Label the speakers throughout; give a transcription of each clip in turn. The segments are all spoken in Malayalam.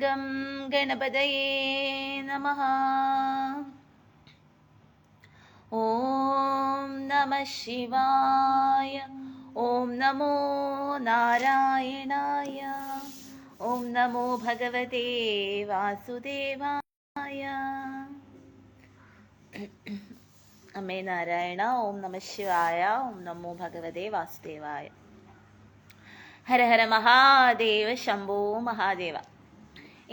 Speaker 1: ഗം ഗണപതയേ നമഃ. ഓം നമഃ ശിവായ. ഓം നമോ നാരായണായ. ഓം നമോ ഭഗവതേ വാസുദേവായ. അമ്മേ നാരായണ. ഓം നമഃ ശിവായ. ഓം നമോ ഭഗവതേ വാസുദേവായ. ഹര ഹര മഹാദേവ ശംഭോ മഹാദേവ.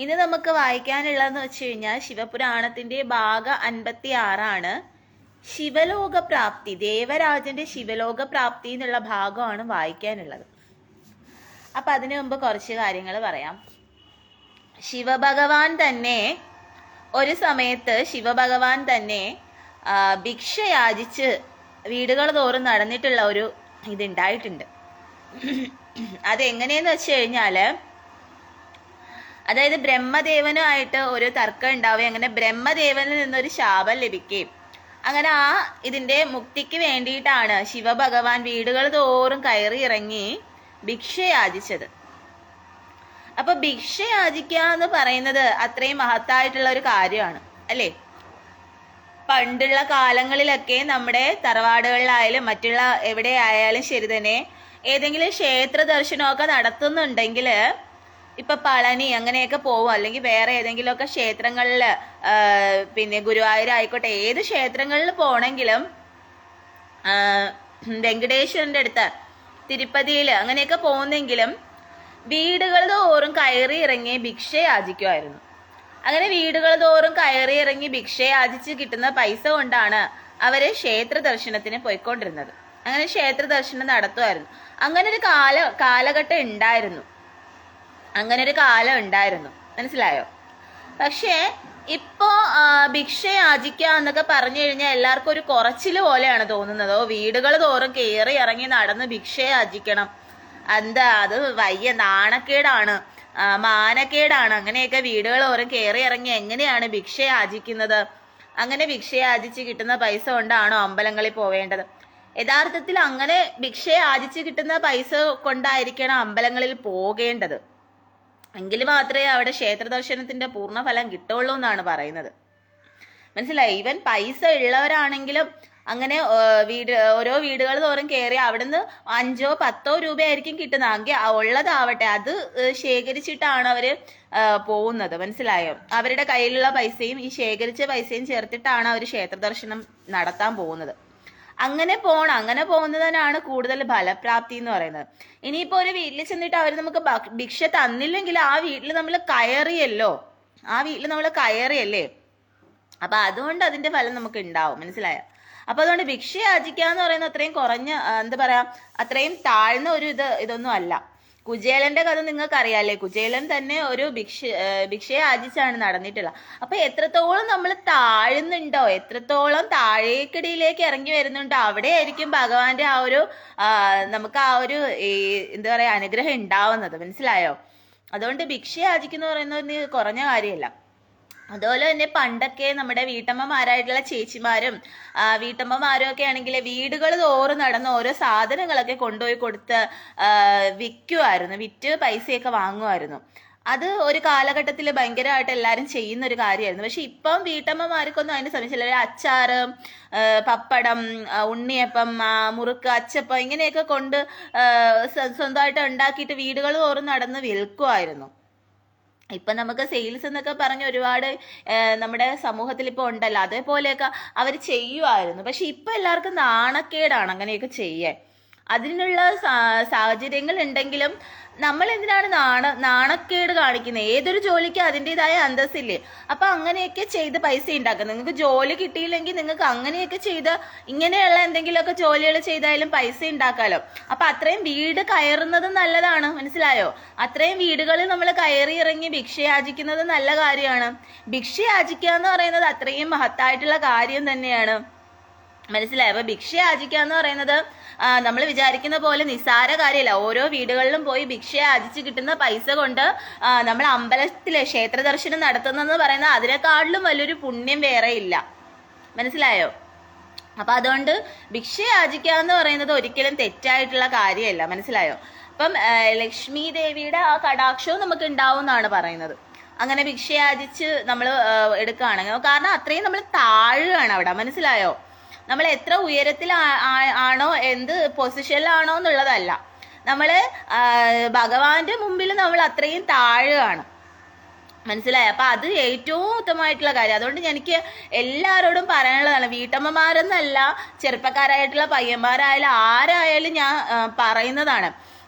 Speaker 1: ഇന്ന് നമുക്ക് വായിക്കാനുള്ളതെന്ന് വെച്ച് കഴിഞ്ഞാൽ ശിവപുരാണത്തിന്റെ ഭാഗം 56 ശിവലോക പ്രാപ്തി. ദേവരാജന്റെ ശിവലോക പ്രാപ്തി എന്നുള്ള ഭാഗമാണ് വായിക്കാനുള്ളത്. അപ്പൊ അതിനു മുമ്പ് കുറച്ച് കാര്യങ്ങൾ പറയാം. ശിവഭഗവാൻ തന്നെ ഒരു സമയത്ത് ഭിക്ഷ യാചിച്ച് വീടുകൾ തോറും നടന്നിട്ടുള്ള ഒരു ഇതുണ്ടായിട്ടുണ്ട്. അതെങ്ങനെയെന്ന് വെച്ച് കഴിഞ്ഞാല്, അതായത് ബ്രഹ്മദേവനുമായിട്ട് ഒരു തർക്കം ഉണ്ടാവുകയും അങ്ങനെ ബ്രഹ്മദേവനിൽ നിന്നൊരു ശാപം ലഭിക്കുകയും അങ്ങനെ ആ ഇതിന്റെ മുക്തിക്ക് വേണ്ടിയിട്ടാണ് ശിവഭഗവാൻ വീടുകൾ തോറും കയറി ഇറങ്ങി ഭിക്ഷ യാചിച്ചത്. അപ്പൊ ഭിക്ഷ യാചിക്കുക എന്ന് പറയുന്നത് അത്രയും മഹത്തായിട്ടുള്ള ഒരു കാര്യമാണ് അല്ലേ. പണ്ടുള്ള കാലങ്ങളിലൊക്കെ നമ്മുടെ തറവാടുകളിലായാലും മറ്റുള്ള എവിടെ ആയാലും ശരി തന്നെ ഏതെങ്കിലും ക്ഷേത്ര ദർശനമൊക്കെ നടത്തുന്നുണ്ടെങ്കിൽ, ഇപ്പൊ പളനി അങ്ങനെയൊക്കെ പോവും, അല്ലെങ്കിൽ വേറെ ഏതെങ്കിലുമൊക്കെ ക്ഷേത്രങ്ങളിൽ, പിന്നെ ഗുരുവായൂരായിക്കോട്ടെ, ഏത് ക്ഷേത്രങ്ങളിൽ പോണെങ്കിലും വെങ്കടേശ്വരന്റെ അടുത്ത് തിരുപ്പതിയിൽ അങ്ങനെയൊക്കെ പോകുന്നെങ്കിലും വീടുകൾ തോറും കയറി ഇറങ്ങി ഭിക്ഷ യാചിക്കുമായിരുന്നു. അങ്ങനെ വീടുകൾ തോറും കയറി ഇറങ്ങി ഭിക്ഷ യാചിച്ച് കിട്ടുന്ന പൈസ കൊണ്ടാണ് അവര് ക്ഷേത്ര ദർശനത്തിന് പോയിക്കൊണ്ടിരുന്നത്. അങ്ങനെ ക്ഷേത്ര ദർശനം നടത്തുമായിരുന്നു. അങ്ങനെ ഒരു കാലഘട്ടം ഉണ്ടായിരുന്നു. മനസ്സിലായോ? പക്ഷേ ഇപ്പോ ഭിക്ഷ യാചിക്കുക എന്നൊക്കെ പറഞ്ഞു കഴിഞ്ഞാൽ എല്ലാവർക്കും ഒരു കുറച്ചില് പോലെയാണ് തോന്നുന്നത്. വീടുകൾ തോറും കയറി ഇറങ്ങി നടന്ന് ഭിക്ഷ യാചിക്കണം, അത് വയ്യ, നാണക്കേടാണ്, മാനക്കേടാണ്. അങ്ങനെയൊക്കെ വീടുകൾ തോറും കയറി ഇറങ്ങി എങ്ങനെയാണ് ഭിക്ഷ യാചിക്കുന്നത്? അങ്ങനെ ഭിക്ഷ യാചിച്ച് കിട്ടുന്ന പൈസ കൊണ്ടാണോ അമ്പലങ്ങളിൽ പോവേണ്ടത്? യഥാർത്ഥത്തിൽ അങ്ങനെ ഭിക്ഷ യാചിച്ച് കിട്ടുന്ന പൈസ കൊണ്ടായിരിക്കണം അമ്പലങ്ങളിൽ പോകേണ്ടത്. എങ്കിൽ മാത്രമേ അവിടെ ക്ഷേത്ര ദർശനത്തിന്റെ പൂർണ്ണ ഫലം കിട്ടുള്ളൂ എന്നാണ് പറയുന്നത്. മനസ്സിലായി? ഈവൻ പൈസ ഉള്ളവരാണെങ്കിലും അങ്ങനെ ഓരോ വീടുകൾ തോറും കയറി അവിടുന്ന് 5 or 10 രൂപയായിരിക്കും കിട്ടുന്നതെങ്കിൽ ഉള്ളതാവട്ടെ അത് ശേഖരിച്ചിട്ടാണ് അവര് പോകുന്നത്. മനസ്സിലായോ? അവരുടെ കയ്യിലുള്ള പൈസയും ഈ ശേഖരിച്ച പൈസയും ചേർത്തിട്ടാണ് അവർ ക്ഷേത്ര ദർശനം നടത്താൻ പോകുന്നത്. അങ്ങനെ പോകുന്നതിനാണ് കൂടുതൽ ഫലപ്രാപ്തി എന്ന് പറയുന്നത്. ഇനിയിപ്പോ ഒരു വീട്ടിൽ ചെന്നിട്ട് അവർ നമുക്ക് ഭിക്ഷ തന്നില്ലെങ്കിൽ ആ വീട്ടിൽ നമ്മൾ കയറിയല്ലേ, അപ്പൊ അതുകൊണ്ട് അതിന്റെ ഫലം നമുക്ക് ഉണ്ടാവും. മനസ്സിലായോ? അപ്പൊ അതുകൊണ്ട് ഭിക്ഷ യാചിക്കുക എന്ന് പറയുന്നത് അത്രയും കുറഞ്ഞ, അത്രയും താഴ്ന്ന ഒരു ഇതൊന്നും അല്ല. കുചേലന്റെ കഥ നിങ്ങൾക്ക് അറിയാല്ലേ. കുചേലൻ തന്നെ ഒരു ഭിക്ഷ യാചിച്ചാണ് നടന്നിട്ടുള്ളത്. അപ്പൊ എത്രത്തോളം നമ്മൾ താഴുന്നുണ്ടോ, എത്രത്തോളം താഴേക്കടിയിലേക്ക് ഇറങ്ങി വരുന്നുണ്ടോ, അവിടെ ആയിരിക്കും ഭഗവാന്റെ നമുക്ക് ആ ഒരു അനുഗ്രഹം ഉണ്ടാവുന്നത്. മനസ്സിലായോ? അതുകൊണ്ട് ഭിക്ഷ യാചിക്കുന്ന പറയുന്നത് കുറഞ്ഞ കാര്യമല്ല. അതുപോലെ തന്നെ പണ്ടൊക്കെ നമ്മുടെ വീട്ടമ്മമാരായിട്ടുള്ള ചേച്ചിമാരും വീട്ടമ്മമാരും ഒക്കെ ആണെങ്കിൽ വീടുകൾ തോറും നടന്ന് ഓരോ സാധനങ്ങളൊക്കെ കൊണ്ടുപോയി കൊടുത്ത് വിറ്റ് പൈസയൊക്കെ വാങ്ങുമായിരുന്നു. അത് ഒരു കാലഘട്ടത്തിൽ ഭയങ്കരമായിട്ട് എല്ലാവരും ചെയ്യുന്ന ഒരു കാര്യമായിരുന്നു. പക്ഷെ ഇപ്പം വീട്ടമ്മമാർക്കൊന്നും അതിന് ശ്രമിച്ചില്ല. അച്ചാറ്, പപ്പടം, ഉണ്ണിയപ്പം, മുറുക്ക്, അച്ചപ്പം ഇങ്ങനെയൊക്കെ കൊണ്ട് സ്വന്തമായിട്ട് ഉണ്ടാക്കിയിട്ട് വീടുകൾ തോറും നടന്ന് വിൽക്കുമായിരുന്നു. ഇപ്പൊ നമുക്ക് സെയിൽസ് എന്നൊക്കെ പറഞ്ഞ് ഒരുപാട് നമ്മുടെ സമൂഹത്തിൽ ഇപ്പൊ ഉണ്ടല്ലോ, അതേപോലെയൊക്കെ അവർ ചെയ്യുമായിരുന്നു. പക്ഷെ ഇപ്പൊ എല്ലാവർക്കും നാണക്കേടാണ് അങ്ങനെയൊക്കെ ചെയ്യാൻ. അതിനുള്ള സാഹചര്യങ്ങൾ ഉണ്ടെങ്കിലും നമ്മൾ എന്തിനാണ് നാണക്കേട് കാണിക്കുന്നത്? ഏതൊരു ജോലിക്ക് അതിൻ്റെതായ അന്തസ്സില്ലേ. അപ്പൊ അങ്ങനെയൊക്കെ ചെയ്ത് പൈസ ഉണ്ടാക്കുക. നിങ്ങൾക്ക് ജോലി കിട്ടിയില്ലെങ്കിൽ നിങ്ങൾക്ക് അങ്ങനെയൊക്കെ ചെയ്ത് ഇങ്ങനെയുള്ള എന്തെങ്കിലുമൊക്കെ ജോലികൾ ചെയ്താലും പൈസ ഉണ്ടാക്കാലോ. അപ്പൊ അത്രയും വീട് കയറുന്നത് നല്ലതാണ്. മനസ്സിലായോ? അത്രയും വീടുകളിൽ നമ്മൾ കയറി ഇറങ്ങി ഭിക്ഷ യാചിക്കുന്നത് നല്ല കാര്യമാണ്. ഭിക്ഷ യാചിക്കുക എന്ന് പറയുന്നത് അത്രയും മഹത്തായിട്ടുള്ള കാര്യം തന്നെയാണ്. മനസ്സിലായോ? അപ്പൊ ഭിക്ഷ യാചിക്കുക എന്ന് പറയുന്നത് നമ്മൾ വിചാരിക്കുന്ന പോലെ നിസ്സാര കാര്യമല്ല. ഓരോ വീടുകളിലും പോയി ഭിക്ഷ യാചിച്ച് കിട്ടുന്ന പൈസ കൊണ്ട് നമ്മൾ അമ്പലത്തിലെ ക്ഷേത്ര ദർശനം നടത്തുന്നെന്ന് പറയുന്നത് അതിനെക്കാട്ടിലും വലിയൊരു പുണ്യം വേറെ ഇല്ല. മനസ്സിലായോ? അപ്പൊ അതുകൊണ്ട് ഭിക്ഷ യാചിക്കുക എന്ന് പറയുന്നത് ഒരിക്കലും തെറ്റായിട്ടുള്ള കാര്യമല്ല. മനസ്സിലായോ? അപ്പം ലക്ഷ്മി ദേവിയുടെ ആ കടാക്ഷവും നമുക്ക് ഉണ്ടാവും എന്നാണ് പറയുന്നത്. അങ്ങനെ ഭിക്ഷയാചിച്ച് നമ്മൾ എടുക്കുകയാണെങ്കിൽ, കാരണം അത്രയും നമ്മൾ താഴുകയാണ് അവിടെ, മനസ്സിലായോ? നമ്മൾ എത്ര ഉയരത്തിൽ ആണോ എന്ത് പൊസിഷനിലാണോ എന്നുള്ളതല്ല, നമ്മൾ ഭഗവാന്റെ മുമ്പിൽ നമ്മൾ അത്രയും താഴുകയാണ്, മനസ്സിലായി? അപ്പൊ അത് ഏറ്റവും ഉത്തമമായിട്ടുള്ള കാര്യം. അതുകൊണ്ട് എനിക്ക് എല്ലാവരോടും പറയാനുള്ളതാണ്, വീട്ടമ്മമാരെന്നല്ല, ചെറുപ്പക്കാരായിട്ടുള്ള പയ്യന്മാരായാലും ആരായാലും ഞാൻ പറയുന്നതാണ്,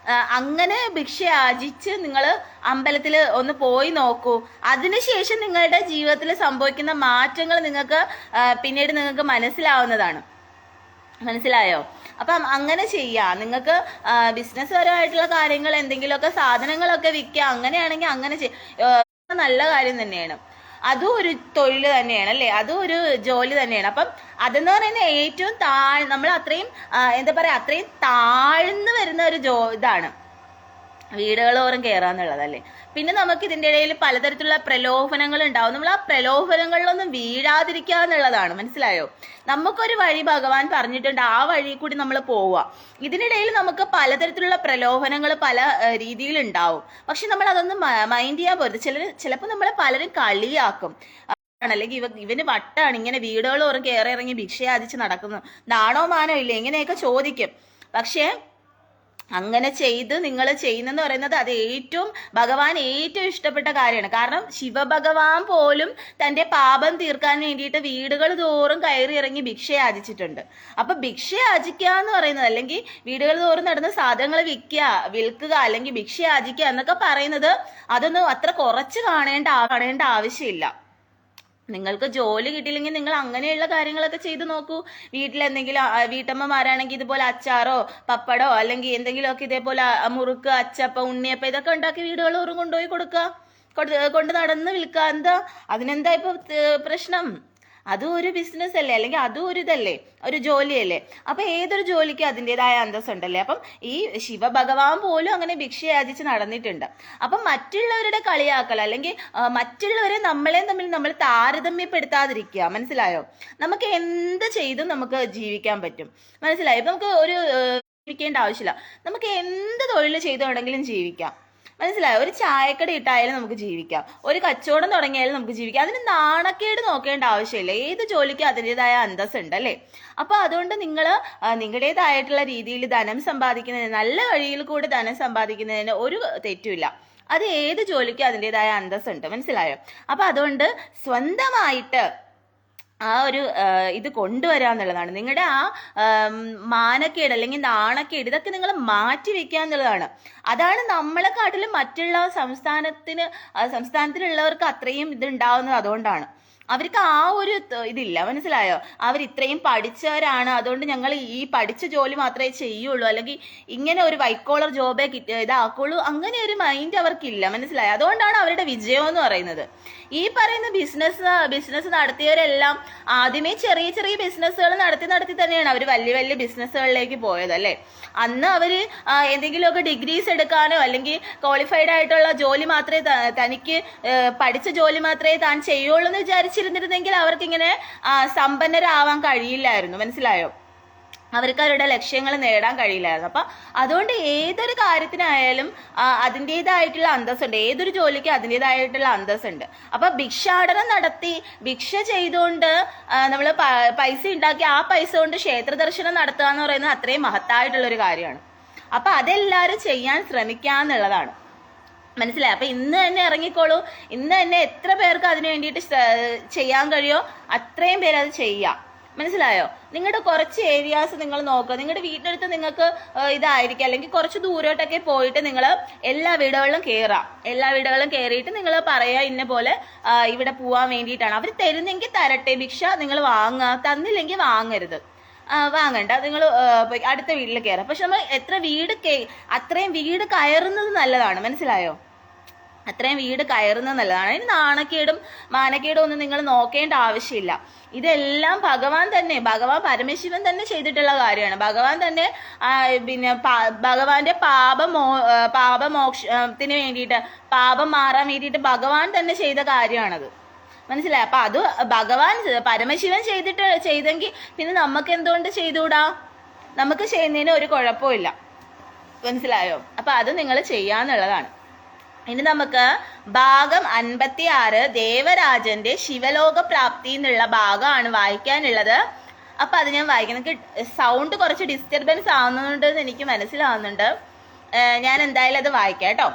Speaker 1: അങ്ങനെ ഭിക്ഷ യാചിച്ച് നിങ്ങൾ അമ്പലത്തിൽ ഒന്ന് പോയി നോക്കൂ. അതിനുശേഷം നിങ്ങളുടെ ജീവിതത്തിൽ സംഭവിക്കുന്ന മാറ്റങ്ങൾ നിങ്ങൾക്ക് പിന്നീട് നിങ്ങൾക്ക് മനസ്സിലാവുന്നതാണ്, മനസ്സിലായോ? അപ്പം അങ്ങനെ ചെയ്യാം. നിങ്ങൾക്ക് ബിസിനസ് പരമായിട്ടുള്ള കാര്യങ്ങൾ, എന്തെങ്കിലുമൊക്കെ സാധനങ്ങളൊക്കെ വിൽക്കുക, അങ്ങനെയാണെങ്കിൽ അങ്ങനെ നല്ല കാര്യം തന്നെയാണ്. അതും ഒരു തൊഴിൽ തന്നെയാണ് അല്ലേ, അതും ഒരു ജോലി തന്നെയാണ്. അപ്പം അതെന്ന് പറയുന്നത് ഏറ്റവും നമ്മൾ അത്രയും എന്താ പറയാ, അത്രയും താഴ്ന്നു വരുന്ന ഒരു ഇതാണ് വീടുകളോറും കയറാന്നുള്ളതല്ലേ. പിന്നെ നമുക്ക് ഇതിൻ്റെ ഇടയിൽ പലതരത്തിലുള്ള പ്രലോഭനങ്ങൾ ഉണ്ടാവും. നമ്മൾ ആ പ്രലോഭനങ്ങളിലൊന്നും വീഴാതിരിക്കുക എന്നുള്ളതാണ്, മനസ്സിലായോ? നമുക്കൊരു വഴി ഭഗവാൻ പറഞ്ഞിട്ടുണ്ട്, ആ വഴി കൂടി നമ്മൾ പോവുക. ഇതിനിടയിൽ നമുക്ക് പലതരത്തിലുള്ള പ്രലോഭനങ്ങൾ പല രീതിയിൽ ഉണ്ടാവും. പക്ഷെ നമ്മൾ അതൊന്നും മൈൻഡ് ചെയ്യാൻ പോരുത്. ചിലപ്പോൾ നമ്മളെ പലരും കളിയാക്കും, അല്ലെങ്കിൽ ഇവന് വട്ടാണ്, ഇങ്ങനെ വീടുകളോറും കയറി ഇറങ്ങി ഭിക്ഷയാചിച്ച് നടക്കുന്നു, നാണോ മാനോ ഇല്ലേ, ഇങ്ങനെയൊക്കെ ചോദിക്കും. പക്ഷേ അങ്ങനെ ചെയ്ത് നിങ്ങൾ ചെയ്യുന്നെന്ന് പറയുന്നത് അത് ഭഗവാൻ ഏറ്റവും ഇഷ്ടപ്പെട്ട കാര്യമാണ്. കാരണം ശിവഭഗവാൻ പോലും തൻ്റെ പാപം തീർക്കാൻ വേണ്ടിയിട്ട് വീടുകൾ തോറും കയറി ഇറങ്ങി ഭിക്ഷ യാചിച്ചിട്ടുണ്ട്. അപ്പൊ ഭിക്ഷ യാചിക്കുക എന്ന് പറയുന്നത്, അല്ലെങ്കിൽ വീടുകൾ തോറും നടന്ന സാധനങ്ങൾ വിൽക്കുക അല്ലെങ്കിൽ ഭിക്ഷ യാചിക്കുക എന്നൊക്കെ പറയുന്നത് അതൊന്നും അത്ര കുറച്ച് കാണേണ്ട ആവശ്യമില്ല. നിങ്ങൾക്ക് ജോലി കിട്ടിയില്ലെങ്കിൽ നിങ്ങൾ അങ്ങനെയുള്ള കാര്യങ്ങളൊക്കെ ചെയ്ത് നോക്കൂ. വീട്ടിലെന്തെങ്കിലും വീട്ടമ്മമാരാണെങ്കിൽ ഇതുപോലെ അച്ചാറോ പപ്പടോ അല്ലെങ്കിൽ എന്തെങ്കിലുമൊക്കെ ഇതേപോലെ മുറുക്ക്, അച്ചപ്പം, ഉണ്ണിയപ്പം ഇതൊക്കെ ഉണ്ടാക്കി വീടുകൾ തോറും കൊണ്ടുപോയി കൊണ്ട് നടന്ന് വിൽക്കുക. അതിനെന്താ ഇപ്പൊ പ്രശ്നം? അതും ഒരു ബിസിനസ് അല്ലേ, അല്ലെങ്കിൽ അതും ഒരു ഇതല്ലേ, ഒരു ജോലിയല്ലേ. അപ്പൊ ഏതൊരു ജോലിക്കും അതിൻ്റെതായ അന്തസ്സുണ്ടല്ലേ. അപ്പം ഈ ശിവഭഗവാൻ പോലും അങ്ങനെ ഭിക്ഷ യാചിച്ച് നടന്നിട്ടുണ്ട്. അപ്പം മറ്റുള്ളവരുടെ കളിയാക്കൽ, അല്ലെങ്കിൽ മറ്റുള്ളവരെ നമ്മളെ തമ്മിൽ നമ്മൾ താരതമ്യപ്പെടുത്താതിരിക്കുക, മനസ്സിലായോ? നമുക്ക് എന്ത് ചെയ്തും നമുക്ക് ജീവിക്കാൻ പറ്റും, മനസ്സിലായോ? ഇപ്പൊ നമുക്ക് ജീവിക്കേണ്ട ആവശ്യമില്ല, നമുക്ക് എന്ത് തൊഴിൽ ചെയ്തുകൊണ്ടെങ്കിലും ജീവിക്കാം, മനസ്സിലായോ? ഒരു ചായക്കട ഇട്ടായാലും നമുക്ക് ജീവിക്കാം, ഒരു കച്ചവടം തുടങ്ങിയാലും നമുക്ക് ജീവിക്കാം. അതിന് നാണക്കേട് നോക്കേണ്ട ആവശ്യമില്ല. ഏത് ജോലിക്കും അതിൻ്റെതായ അന്തസ്സുണ്ട് അല്ലേ. അപ്പൊ അതുകൊണ്ട് നിങ്ങൾ നിങ്ങളുടേതായിട്ടുള്ള രീതിയിൽ ധനം സമ്പാദിക്കുന്നതിന്, നല്ല വഴിയിൽ കൂടി ധനം സമ്പാദിക്കുന്നതിന് ഒരു തെറ്റുമില്ല. അത് ഏത് ജോലിക്കും അതിൻ്റെതായ അന്തസ്സുണ്ട്, മനസ്സിലായോ? അപ്പൊ അതുകൊണ്ട് സ്വന്തമായിട്ട് ആ ഒരു ഇത് കൊണ്ടുവരാന്നുള്ളതാണ്. നിങ്ങളുടെ ആ മാനക്കേട് അല്ലെങ്കിൽ നാണക്കേട് ഇതൊക്കെ നിങ്ങൾ മാറ്റി വെക്കുക എന്നുള്ളതാണ്. അതാണ് നമ്മളെക്കാട്ടിലും മറ്റുള്ള സംസ്ഥാനത്തിലുള്ളവർക്ക് അത്രയും ഇത് ഉണ്ടാവുന്നത്. അതുകൊണ്ടാണ് അവർക്ക് ആ ഒരു ഇതില്ല, മനസ്സിലായോ? അവർ ഇത്രയും പഠിച്ചവരാണ്, അതുകൊണ്ട് ഞങ്ങൾ ഈ പഠിച്ച ജോലി മാത്രമേ ചെയ്യുള്ളൂ, അല്ലെങ്കിൽ ഇങ്ങനെ ഒരു വൈറ്റ് കോളർ ജോബേ ഇതാക്കുള്ളൂ, അങ്ങനെ ഒരു മൈൻഡ് അവർക്കില്ല, മനസ്സിലായോ? അതുകൊണ്ടാണ് അവരുടെ വിജയം എന്ന് പറയുന്നത്. ഈ പറയുന്ന ബിസിനസ് നടത്തിയവരെല്ലാം ആദ്യമേ ചെറിയ ചെറിയ ബിസിനസ്സുകൾ നടത്തി തന്നെയാണ് അവർ വലിയ വലിയ ബിസിനസ്സുകളിലേക്ക് പോയത് അല്ലേ. അന്ന് അവര് എന്തെങ്കിലുമൊക്കെ ഡിഗ്രീസ് എടുക്കാനോ അല്ലെങ്കിൽ ക്വാളിഫൈഡ് ആയിട്ടുള്ള ജോലി മാത്രമേ തനിക്ക് പഠിച്ച ജോലി മാത്രമേ താൻ ചെയ്യുള്ളൂ എന്ന് വിചാരിച്ചിരുന്നിരുന്നെങ്കിൽ അവർക്കിങ്ങനെ സമ്പന്നരാവാൻ കഴിയില്ലായിരുന്നു, മനസ്സിലായോ? അവർക്ക് അവരുടെ ലക്ഷ്യങ്ങൾ നേടാൻ കഴിയില്ലായിരുന്നു. അപ്പൊ അതുകൊണ്ട് ഏതൊരു കാര്യത്തിനായാലും അതിൻ്റെതായിട്ടുള്ള അന്തസ്സുണ്ട്, ഏതൊരു ജോലിക്കും അതിൻ്റെതായിട്ടുള്ള അന്തസ്സുണ്ട്. അപ്പൊ ഭിക്ഷാടനം നടത്തി ഭിക്ഷ ചെയ്തുകൊണ്ട് നമ്മൾ പൈസ ഉണ്ടാക്കി ആ പൈസ കൊണ്ട് ക്ഷേത്ര ദർശനം നടത്തുക എന്ന് പറയുന്നത് അത്രയും മഹത്തായിട്ടുള്ള ഒരു കാര്യമാണ്. അപ്പൊ അതെല്ലാവരും ചെയ്യാൻ ശ്രമിക്കാന്നുള്ളതാണ്, മനസ്സിലായി? അപ്പൊ ഇന്ന് തന്നെ ഇറങ്ങിക്കോളൂ. ഇന്ന് തന്നെ എത്ര പേർക്ക് അതിന് വേണ്ടിയിട്ട് ചെയ്യാൻ കഴിയോ അത്രയും പേര് അത് ചെയ്യാം, മനസ്സിലായോ? നിങ്ങളുടെ കുറച്ച് ഏരിയാസ് നിങ്ങൾ നോക്കുക. നിങ്ങളുടെ വീട്ടിനടുത്ത് നിങ്ങൾക്ക് ഇതായിരിക്കും, അല്ലെങ്കിൽ കുറച്ച് ദൂരോട്ടൊക്കെ പോയിട്ട് നിങ്ങൾ എല്ലാ വീടുകളിലും കയറിയിട്ട് നിങ്ങൾ പറയാ ഇന്ന പോലെ ഇവിടെ പോവാൻ വേണ്ടിയിട്ടാണ്. അവർ തരുന്നെങ്കിൽ തരട്ടെ, ഭിക്ഷ നിങ്ങൾ വാങ്ങുക, തന്നില്ലെങ്കിൽ വാങ്ങരുത്, വാങ്ങണ്ട, നിങ്ങൾ അടുത്ത വീട്ടിൽ കയറാം. പക്ഷെ നമ്മൾ അത്രയും വീട് കയറുന്നത് നല്ലതാണ്, മനസ്സിലായോ? അത്രയും വീട് കയറുന്നത് നല്ലതാണ്. അതിന് നാണക്കേടും മാനക്കേടും ഒന്നും നിങ്ങൾ നോക്കേണ്ട ആവശ്യമില്ല. ഇതെല്ലാം ഭഗവാൻ പരമശിവൻ തന്നെ ചെയ്തിട്ടുള്ള കാര്യമാണ്. ഭഗവാൻ തന്നെ പിന്നെ ഭഗവാന്റെ പാപമോക്ഷത്തിന് വേണ്ടിയിട്ട്, പാപം മാറാൻ വേണ്ടിയിട്ട് ഭഗവാൻ തന്നെ ചെയ്ത കാര്യമാണത്, മനസ്സിലായി? അപ്പൊ അത് ഭഗവാൻ പരമശിവൻ ചെയ്തെങ്കിൽ പിന്നെ നമുക്ക് എന്തുകൊണ്ട് ചെയ്തുകൂടാ? നമുക്ക് ചെയ്യുന്നതിന് ഒരു കുഴപ്പമില്ല, മനസ്സിലായോ? അപ്പൊ അത് നിങ്ങൾ ചെയ്യാന്നുള്ളതാണ്. ഇനി നമുക്ക് ഭാഗം 56 ദേവരാജന്റെ ശിവലോക പ്രാപ്തി എന്നുള്ള ഭാഗമാണ് വായിക്കാനുള്ളത്. അപ്പൊ അത് ഞാൻ വായിക്കണം. എനിക്ക് സൗണ്ട് കുറച്ച് ഡിസ്റ്റർബൻസ് ആവുന്നുണ്ടെന്ന് എനിക്ക് മനസ്സിലാവുന്നുണ്ട്. ഞാൻ എന്തായാലും അത് വായിക്കാം കേട്ടോ.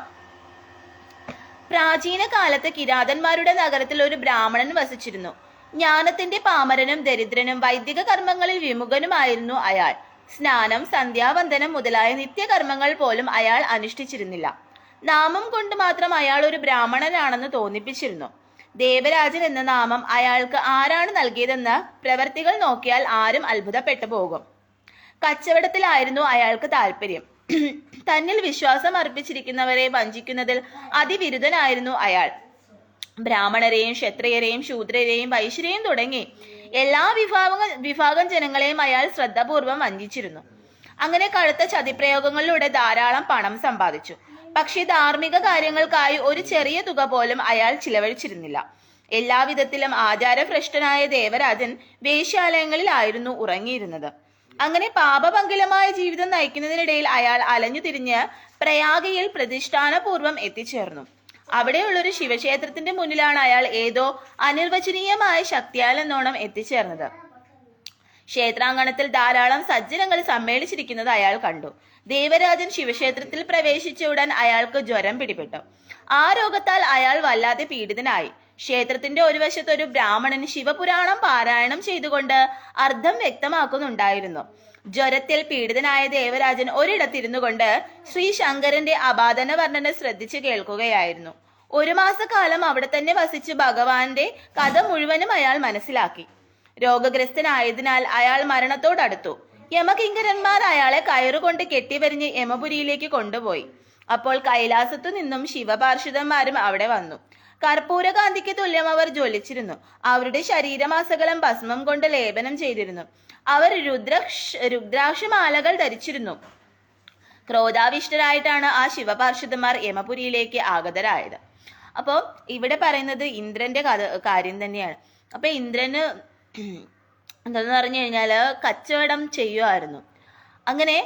Speaker 1: പ്രാചീന കാലത്ത് കിരാതന്മാരുടെ നഗരത്തിൽ ഒരു ബ്രാഹ്മണൻ വസിച്ചിരുന്നു. ജ്ഞാനത്തിന്റെ പാമരനും ദരിദ്രനും വൈദിക കർമ്മങ്ങളിൽ വിമുഖനുമായിരുന്നു അയാൾ. സ്നാനം, സന്ധ്യാവന്ദനം മുതലായ നിത്യകർമ്മങ്ങൾ പോലും അയാൾ അനുഷ്ഠിച്ചിരുന്നില്ല. നാമം കൊണ്ട് മാത്രം അയാൾ ഒരു ബ്രാഹ്മണനാണെന്ന് തോന്നിപ്പിച്ചിരുന്നു. ദേവരാജൻ എന്ന നാമം അയാൾക്ക് ആരാണ് നൽകിയതെന്ന് പ്രവർത്തികൾ നോക്കിയാൽ ആരും അത്ഭുതപ്പെട്ടു പോകും. കച്ചവടത്തിലായിരുന്നു അയാൾക്ക് താല്പര്യം. തന്നിൽ വിശ്വാസം അർപ്പിച്ചിരിക്കുന്നവരെ വഞ്ചിക്കുന്നതിൽ അതിവിരുദ്ധനായിരുന്നു അയാൾ. ബ്രാഹ്മണരെയും ക്ഷത്രിയരെയും ശൂദ്രരെയും വൈശ്യരെയും തുടങ്ങി എല്ലാ വിഭാഗം ജനങ്ങളെയും അയാൾ ശ്രദ്ധാപൂർവം വഞ്ചിച്ചിരുന്നു. അങ്ങനെ കടുത്ത ചതിപ്രയോഗങ്ങളിലൂടെ ധാരാളം പണം സമ്പാദിച്ചു. പക്ഷേ ധാർമ്മിക കാര്യങ്ങൾക്കായി ഒരു ചെറിയ തുക പോലും അയാൾ ചിലവഴിച്ചിരുന്നില്ല. എല്ലാവിധത്തിലും ആചാരഭ്രഷ്ടനായ ദേവരാജൻ വേശ്യാലയങ്ങളിലായിരുന്നു ഉറങ്ങിയിരുന്നത്. അങ്ങനെ പാപപങ്കിലമായ ജീവിതം നയിക്കുന്നതിനിടയിൽ അയാൾ അലഞ്ഞു തിരിഞ്ഞ് പ്രയാഗയിൽ പ്രതിഷ്ഠാനപൂർവം എത്തിച്ചേർന്നു. അവിടെയുള്ളൊരു ശിവക്ഷേത്രത്തിന്റെ മുന്നിലാണ് അയാൾ ഏതോ അനിർവചനീയമായ ശക്തിയാൽ എന്നോണം എത്തിച്ചേർന്നത്. ക്ഷേത്രാങ്കണത്തിൽ ധാരാളം സജ്ജനങ്ങൾ സമ്മേളിച്ചിരിക്കുന്നത് അയാൾ കണ്ടു. ദേവരാജൻ ശിവക്ഷേത്രത്തിൽ പ്രവേശിച്ച ഉടൻ അയാൾക്ക് ജ്വരം പിടിപെട്ടു. ആ രോഗത്താൽ അയാൾ വല്ലാതെ പീഡിതനായി. ക്ഷേത്രത്തിന്റെ ഒരു വശത്ത് ഒരു ബ്രാഹ്മണൻ ശിവപുരാണം പാരായണം ചെയ്തുകൊണ്ട് അർത്ഥം വ്യക്തമാക്കുന്നുണ്ടായിരുന്നു. ജ്വരത്തിൽ പീഡിതനായ ദേവരാജൻ ഒരിടത്തിരുന്നു കൊണ്ട് ശ്രീ ശങ്കരന്റെ അപാദന വർണ്ണന ശ്രദ്ധിച്ചു കേൾക്കുകയായിരുന്നു. 1 മാസക്കാലം അവിടെ തന്നെ വസിച്ച് ഭഗവാന്റെ കഥ മുഴുവനും അയാൾ മനസ്സിലാക്കി. രോഗഗ്രസ്തനായതിനാൽ അയാൾ മരണത്തോടടുത്തു. യമകിങ്കരന്മാർ അയാളെ കയറുകൊണ്ട് കെട്ടിവരിഞ്ഞ് യമപുരിയിലേക്ക് കൊണ്ടുപോയി. അപ്പോൾ കൈലാസത്തു നിന്നും ശിവപാർഷിതന്മാരും അവിടെ വന്നു. കർപ്പൂരകാന്തിക്ക് തുല്യം അവർ ജ്വലിച്ചിരുന്നു. അവരുടെ ശരീരമാസകലം ഭസ്മം കൊണ്ട് ലേപനം ചെയ്തിരുന്നു. അവർ രുദ്രാക്ഷമാലകൾ ധരിച്ചിരുന്നു. ക്രോധാവിഷ്ടരായിട്ടാണ് ആ ശിവപാർഷിതന്മാർ യമപുരിയിലേക്ക് ആഗതരായത്. അപ്പോൾ ഇവിടെ പറയുന്നത് ഇന്ദ്രന്റെ കാര്യം തന്നെയാണ്. അപ്പൊ ഇന്ദ്രന് എന്താന്ന് പറഞ്ഞു കഴിഞ്ഞാല് കച്ചവടം ചെയ്യുമായിരുന്നു. അങ്ങനെ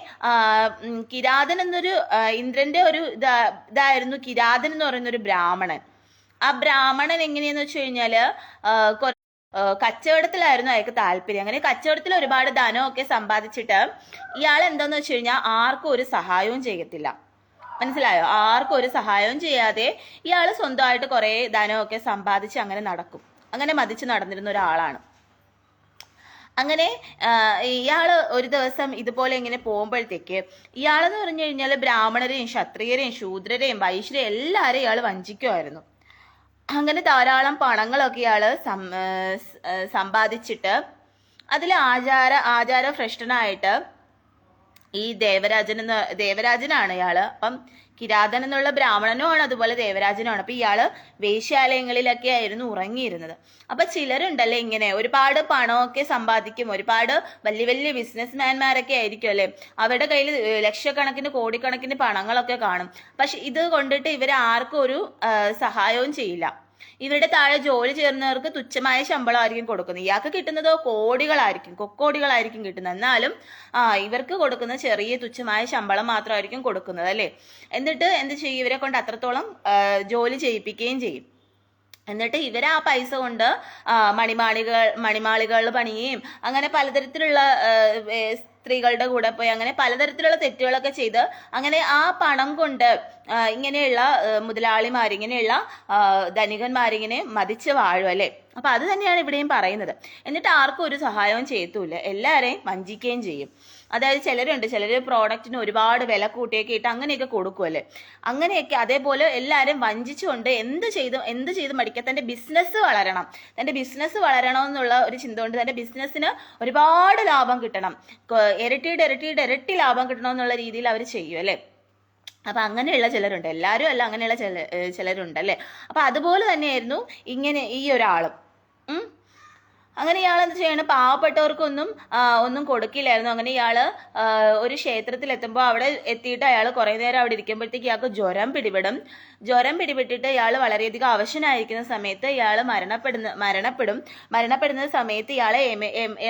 Speaker 1: കിരാതൻ എന്നൊരു ഇന്ദ്രന്റെ ഒരു ഇതായിരുന്നു കിരാതൻ എന്ന് പറയുന്ന ഒരു ബ്രാഹ്മണൻ. ആ ബ്രാഹ്മണൻ എങ്ങനെയെന്ന് വെച്ച് കഴിഞ്ഞാല് കച്ചവടത്തിലായിരുന്നു അയാൾക്ക് താല്പര്യം. അങ്ങനെ കച്ചവടത്തിൽ ഒരുപാട് ധനമൊക്കെ സമ്പാദിച്ചിട്ട് ഇയാൾ എന്താന്ന് വെച്ച് കഴിഞ്ഞാൽ ആർക്കും ഒരു സഹായവും ചെയ്യത്തില്ല. മനസ്സിലായോ? ആർക്കും ഒരു സഹായവും ചെയ്യാതെ ഇയാൾ സ്വന്തമായിട്ട് കുറെ ധനമൊക്കെ സമ്പാദിച്ച് അങ്ങനെ നടക്കും. അങ്ങനെ മതിച്ച് നടന്നിരുന്ന ഒരാളാണ്. അങ്ങനെ ഇയാള് ഒരു ദിവസം ഇതുപോലെ ഇങ്ങനെ പോകുമ്പോഴത്തേക്ക് ഇയാളെന്ന് പറഞ്ഞു കഴിഞ്ഞാൽ ബ്രാഹ്മണരെയും ക്ഷത്രിയരെയും ശൂദ്രരെയും വൈശ്യരെയും എല്ലാവരെയും ഇയാൾ വഞ്ചിക്കുമായിരുന്നു. അങ്ങനെ ധാരാളം പണങ്ങളൊക്കെ ഇയാള് സമ്പാദിച്ചിട്ട് അതിൽ ആചാരഭ്രഷ്ടനായിട്ട് ഈ ദേവരാജനാണ് ഇയാള്. അപ്പം കിരാതൻ എന്നുള്ള ബ്രാഹ്മണനുമാണ്, അതുപോലെ ദേവരാജനുമാണ്. അപ്പൊ ഇയാള് വേശ്യാലയങ്ങളിലൊക്കെ ആയിരുന്നു ഉറങ്ങിയിരുന്നത്. അപ്പൊ ചിലരുണ്ടല്ലേ ഇങ്ങനെ ഒരുപാട് പണമൊക്കെ സമ്പാദിക്കും, ഒരുപാട് വലിയ വലിയ ബിസിനസ്മാൻമാരൊക്കെ ആയിരിക്കും അല്ലെ, അവരുടെ കയ്യിൽ ലക്ഷക്കണക്കിന് കോടിക്കണക്കിന് പണങ്ങളൊക്കെ കാണും. പക്ഷെ ഇത് കൊണ്ടിട്ട് ഇവർ ആർക്കും ഒരു സഹായവും ചെയ്യില്ല. ഇവരുടെ താഴെ ജോലി ചേർന്നവർക്ക് തുച്ഛമായ ശമ്പളമായിരിക്കും കൊടുക്കുന്നത്. ഇയാൾക്ക് കിട്ടുന്നതോ കൊക്കോടികളായിരിക്കും കിട്ടുന്നത്. എന്നാലും ഇവർക്ക് കൊടുക്കുന്ന ചെറിയ തുച്ഛമായ ശമ്പളം മാത്രമായിരിക്കും കൊടുക്കുന്നത് അല്ലേ. എന്നിട്ട് എന്ത് ചെയ്യും, ഇവരെ കൊണ്ട് അത്രത്തോളം ജോലി ചെയ്യിപ്പിക്കുകയും ചെയ്യും. എന്നിട്ട് ഇവർ ആ പൈസ കൊണ്ട് മണിമാളികൾ പണിയുകയും അങ്ങനെ പലതരത്തിലുള്ള സ്ത്രീകളുടെ കൂടെ പോയി അങ്ങനെ പലതരത്തിലുള്ള തെറ്റുകളൊക്കെ ചെയ്ത് അങ്ങനെ ആ പണം കൊണ്ട് ഇങ്ങനെയുള്ള മുതലാളിമാർ, ഇങ്ങനെയുള്ള ധനികന്മാരിങ്ങനെ മതിച്ച് വാഴും അല്ലേ. അപ്പൊ അത് തന്നെയാണ് ഇവിടെയും പറയുന്നത്. എന്നിട്ട് ആർക്കും ഒരു സഹായവും ചെയ്യത്തുമില്ല, എല്ലാവരെയും വഞ്ചിക്കുകയും ചെയ്യും. അതായത് ചിലര് പ്രോഡക്റ്റിന് ഒരുപാട് വില കൂട്ടിയൊക്കെ ഇട്ട് അങ്ങനെയൊക്കെ കൊടുക്കുമല്ലേ. അങ്ങനെയൊക്കെ അതേപോലെ എല്ലാവരും വഞ്ചിച്ചുകൊണ്ട് എന്ത് ചെയ്ത് മടിക്കുക. തന്റെ ബിസിനസ് വളരണം എന്നുള്ള ഒരു ചിന്ത കൊണ്ട് തന്റെ ബിസിനസ്സിന് ഒരുപാട് ലാഭം കിട്ടണം, ഇരട്ടി ലാഭം കിട്ടണം എന്നുള്ള രീതിയിൽ അവർ ചെയ്യും അല്ലേ. അപ്പൊ അങ്ങനെയുള്ള ചിലരുണ്ട്, എല്ലാവരും അല്ല, അങ്ങനെയുള്ള ചിലരുണ്ട് അല്ലേ. അപ്പൊ അതുപോലെ തന്നെയായിരുന്നു ഇങ്ങനെ ഈ ഒരാളും. അങ്ങനെ ഇയാൾ എന്ത് ചെയ്യണം, പാവപ്പെട്ടവർക്കൊന്നും ഒന്നും കൊടുക്കില്ലായിരുന്നു. അങ്ങനെ ഇയാള് ഒരു ക്ഷേത്രത്തിൽ എത്തുമ്പോൾ അവിടെ എത്തിയിട്ട് അയാൾ കുറെ നേരം അവിടെ ഇരിക്കുമ്പോഴത്തേക്ക് ഇയാൾക്ക് ജ്വരം പിടിപെട്ടിട്ട് ഇയാൾ വളരെയധികം അവശനായിരിക്കുന്ന സമയത്ത് ഇയാൾ മരണപ്പെടുന്ന സമയത്ത് ഇയാളെ